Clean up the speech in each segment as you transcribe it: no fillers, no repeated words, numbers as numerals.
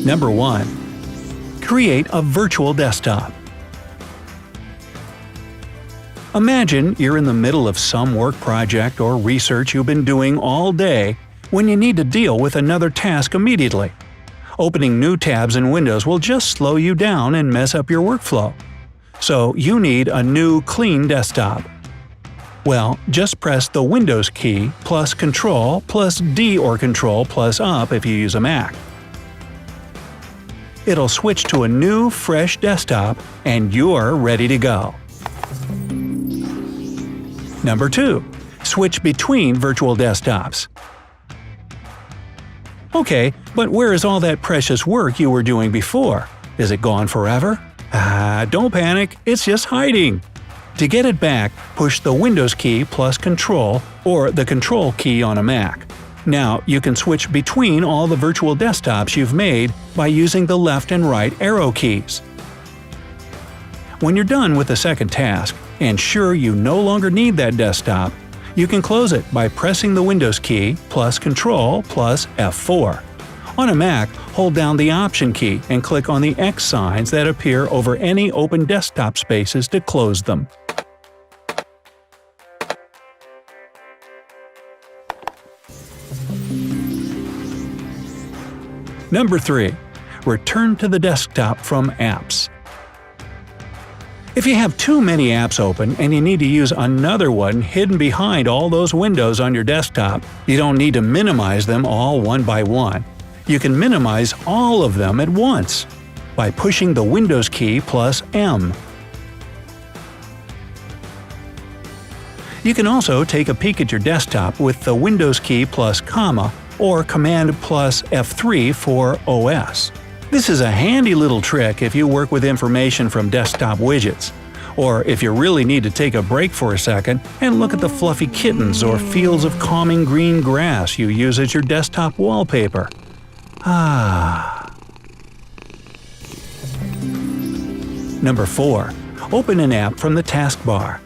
Number 1. Create a virtual desktop. Imagine you're in the middle of some work project or research you've been doing all day when you need to deal with another task immediately. Opening new tabs in Windows will just slow you down and mess up your workflow. So you need a new, clean desktop. Well, just press the Windows key plus Control plus D or Control plus Up if you use a Mac. It'll switch to a new, fresh desktop, and you're ready to go. Number 2. Switch between virtual desktops. Okay, but where is all that precious work you were doing before? Is it gone forever? Don't panic, it's just hiding. To get it back, push the Windows key plus Control or the Control key on a Mac. Now you can switch between all the virtual desktops you've made by using the left and right arrow keys. When you're done with the second task, and sure you no longer need that desktop, you can close it by pressing the Windows key plus Control plus F4. On a Mac, hold down the Option key and click on the X signs that appear over any open desktop spaces to close them. Number 3. Return to the desktop from apps. If you have too many apps open and you need to use another one hidden behind all those windows on your desktop, you don't need to minimize them all one by one. You can minimize all of them at once by pushing the Windows key plus M. You can also take a peek at your desktop with the Windows key plus comma or Command plus F3 for OS. This is a handy little trick if you work with information from desktop widgets, or if you really need to take a break for a second and look at the fluffy kittens or fields of calming green grass you use as your desktop wallpaper. Number 4. Open an app from the Taskbar.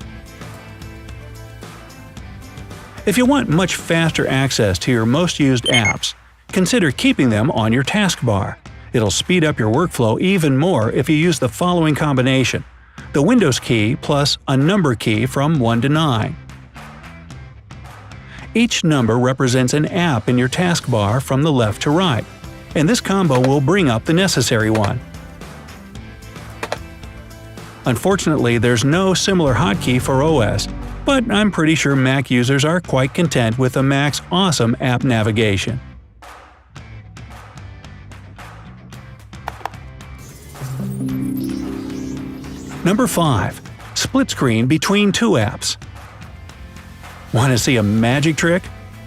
If you want much faster access to your most used apps, consider keeping them on your taskbar. It'll speed up your workflow even more if you use the following combination: the Windows key plus a number key from 1 to 9. Each number represents an app in your taskbar from the left to right, and this combo will bring up the necessary one. Unfortunately, there's no similar hotkey for OS, but I'm pretty sure Mac users are quite content with the Mac's awesome app navigation. Number 5. Split screen between two apps. Want to see a magic trick?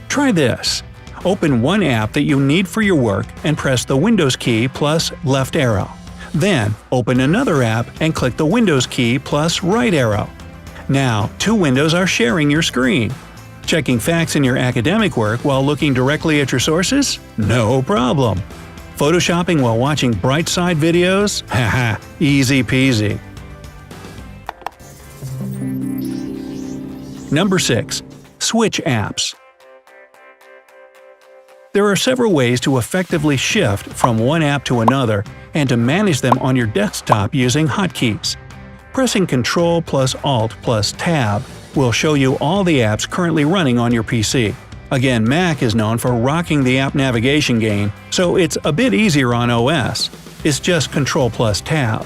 Try this. Open one app that you need for your work and press the Windows key plus left arrow. Then, open another app and click the Windows key plus right arrow. Now, two windows are sharing your screen. Checking facts in your academic work while looking directly at your sources? No problem. Photoshopping while watching Brightside videos? Haha, easy peasy. Number 6. Switch apps. There are several ways to effectively shift from one app to another and to manage them on your desktop using hotkeys. Pressing Ctrl plus Alt plus Tab will show you all the apps currently running on your PC. Again, Mac is known for rocking the app navigation game, so it's a bit easier on OS. It's just Ctrl plus Tab.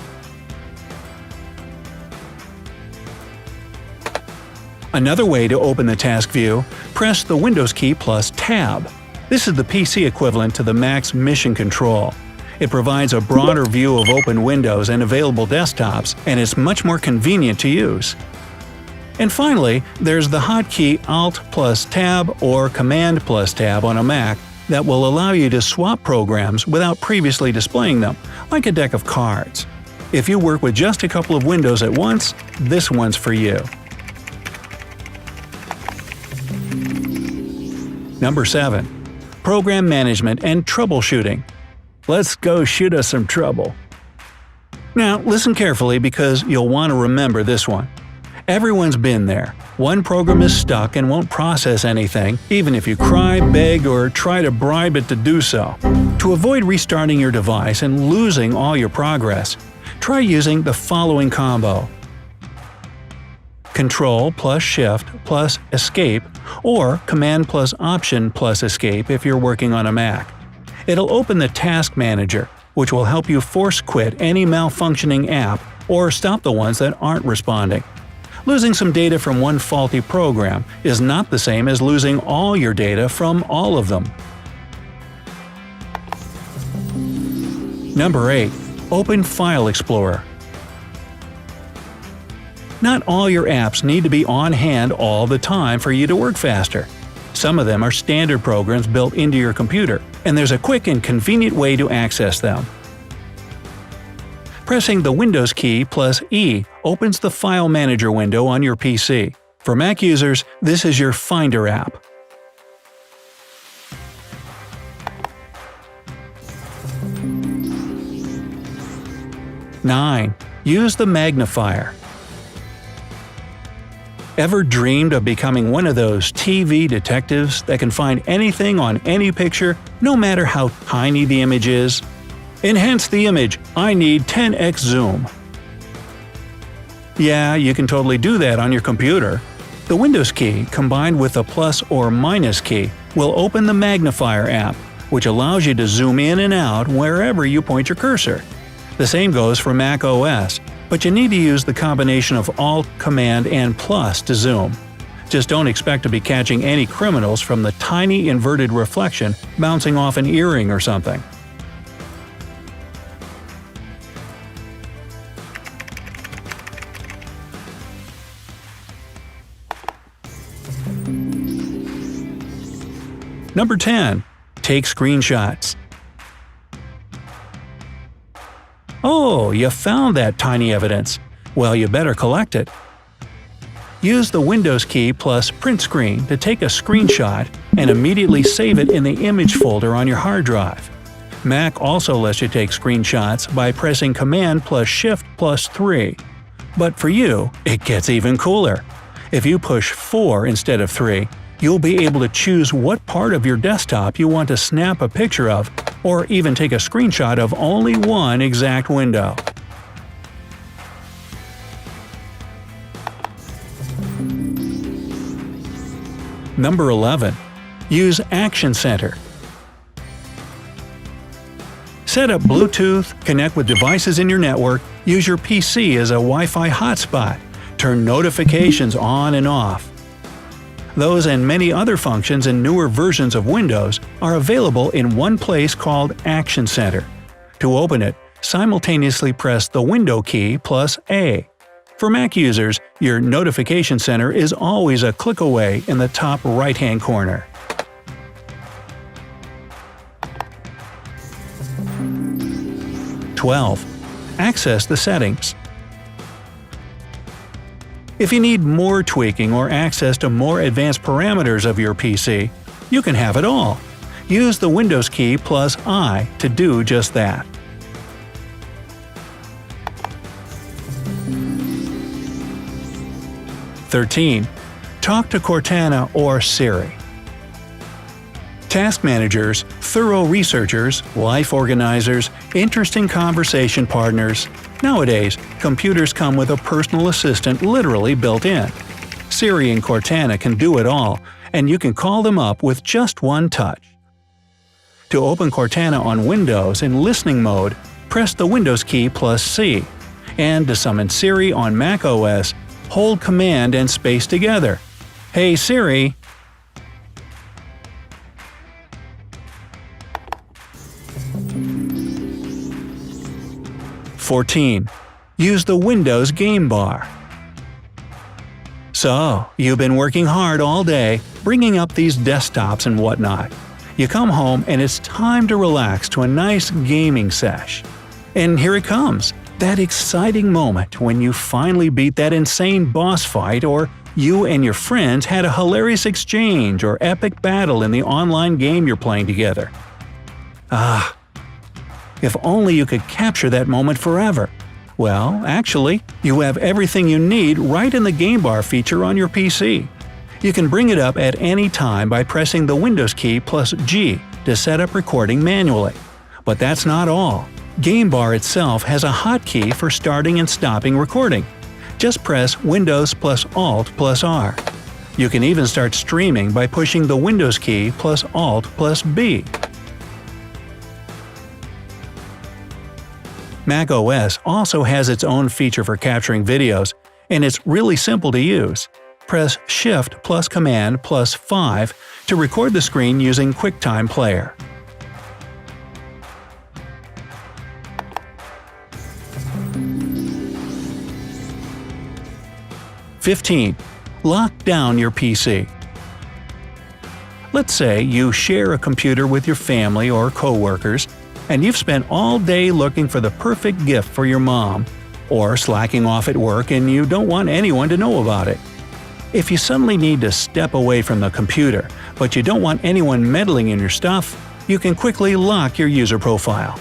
Another way to open the task view, press the Windows key plus Tab. This is the PC equivalent to the Mac's Mission Control. It provides a broader view of open windows and available desktops, and it's much more convenient to use. And finally, there's the hotkey Alt plus Tab or Command plus Tab on a Mac that will allow you to swap programs without previously displaying them, like a deck of cards. If you work with just a couple of windows at once, this one's for you. Number 7. Program management and troubleshooting. Let's go shoot us some trouble. Now, listen carefully because you'll want to remember this one. Everyone's been there. One program is stuck and won't process anything, even if you cry, beg, or try to bribe it to do so. To avoid restarting your device and losing all your progress, try using the following combo: Control plus Shift plus Escape, or Command plus Option plus Escape if you're working on a Mac. It'll open the Task Manager, which will help you force quit any malfunctioning app or stop the ones that aren't responding. Losing some data from one faulty program is not the same as losing all your data from all of them. Number 8. Open File Explorer. Not all your apps need to be on hand all the time for you to work faster. Some of them are standard programs built into your computer, and there's a quick and convenient way to access them. Pressing the Windows key plus E opens the File Manager window on your PC. For Mac users, this is your Finder app. Nine. Use the magnifier. Ever dreamed of becoming one of those TV detectives that can find anything on any picture, no matter how tiny the image is? Enhance the image, I need 10x zoom. Yeah, you can totally do that on your computer. The Windows key, combined with the plus or minus key, will open the magnifier app, which allows you to zoom in and out wherever you point your cursor. The same goes for Mac OS, but you need to use the combination of Alt, Command, and plus to zoom. Just don't expect to be catching any criminals from the tiny inverted reflection bouncing off an earring or something. Number 10. Take screenshots. Oh, you found that tiny evidence. Well, you better collect it. Use the Windows key plus Print Screen to take a screenshot and immediately save it in the image folder on your hard drive. Mac also lets you take screenshots by pressing Command plus Shift plus 3. But for you, it gets even cooler. If you push 4 instead of 3, you'll be able to choose what part of your desktop you want to snap a picture of, or even take a screenshot of only one exact window. Number 11. Use Action Center. Set up Bluetooth, connect with devices in your network, use your PC as a Wi-Fi hotspot, turn notifications on and off. Those and many other functions in newer versions of Windows are available in one place called Action Center. To open it, simultaneously press the Window key plus A. For Mac users, your Notification Center is always a click away in the top right-hand corner. Access the settings. If you need more tweaking or access to more advanced parameters of your PC, you can have it all. Use the Windows key plus I to do just that. Talk to Cortana or Siri. Task managers, thorough researchers, life organizers, interesting conversation partners. Nowadays, computers come with a personal assistant literally built in. Siri and Cortana can do it all, and you can call them up with just one touch. To open Cortana on Windows in listening mode, press the Windows key plus C. And to summon Siri on Mac OS, hold Command and space together. Hey Siri! Use the Windows game bar. So, you've been working hard all day, bringing up these desktops and whatnot. You come home and it's time to relax to a nice gaming sesh. And here it comes, that exciting moment when you finally beat that insane boss fight, or you and your friends had a hilarious exchange or epic battle in the online game you're playing together. If only you could capture that moment forever. Well, actually, you have everything you need right in the Game Bar feature on your PC. You can bring it up at any time by pressing the Windows key plus G to set up recording manually. But that's not all. Game Bar itself has a hotkey for starting and stopping recording. Just press Windows plus Alt plus R. You can even start streaming by pushing the Windows key plus Alt plus B. macOS also has its own feature for capturing videos, and it's really simple to use. Press Shift plus Command plus 5 to record the screen using QuickTime Player. (15) Lock down your PC. Let's say you share a computer with your family or coworkers, and you've spent all day looking for the perfect gift for your mom, or slacking off at work and you don't want anyone to know about it. If you suddenly need to step away from the computer, but you don't want anyone meddling in your stuff, you can quickly lock your user profile.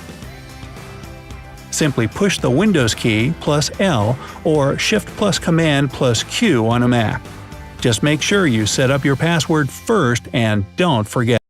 Simply push the Windows key plus L or Shift plus Command plus Q on a Mac. Just make sure you set up your password first and don't forget.